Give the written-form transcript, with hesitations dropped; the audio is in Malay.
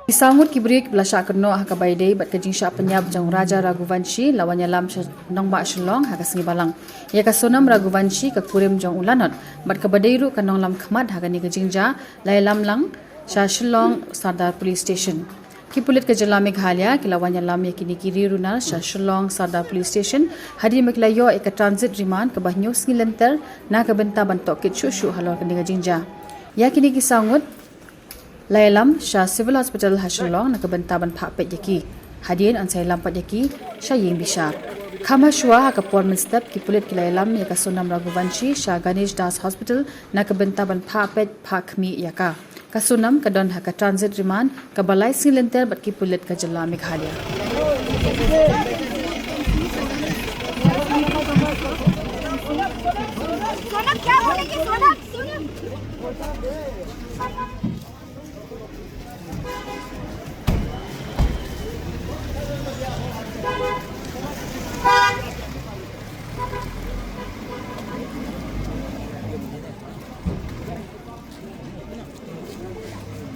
Isangut kibrik belasyak kerno hakabaidei bat kajingsha penyab jang Raja Raghuvanshi lawannya lam nongba Shillong haka sengi balang. Ia kasonam Raghuvanshi ka kurim jang ulanot bat kabadairu kanong lam khmat haka ni kajingja lai lam lang sha Shillong Sardar Police Station. Kipulit ke Jela Meghalaya kilawanya lam yakini kiri runa sha Shillong Sardar Police Station hadi meklayo eka transit remand ke bahnyo sengi lenter na ka benta bantok kitsu halor ka ni kajingja. Yakini kisangut Lailam Shah Civil Hospital Hashilong nakabentaban pakpet yaki. Hadian ansay lampat yaki Shah Ying Bishar. Kama Shua hakaporman step kipulit kilailam yaka Sonam Raghuvanshi Shah Ganesh Das Hospital nakabentaban pakpet pakmi yaka. Kasunam kadon haka transit remand kabalai silenter bat kipulit ka Jela Meghalaya. Sonam क्या बोलेगी सोनम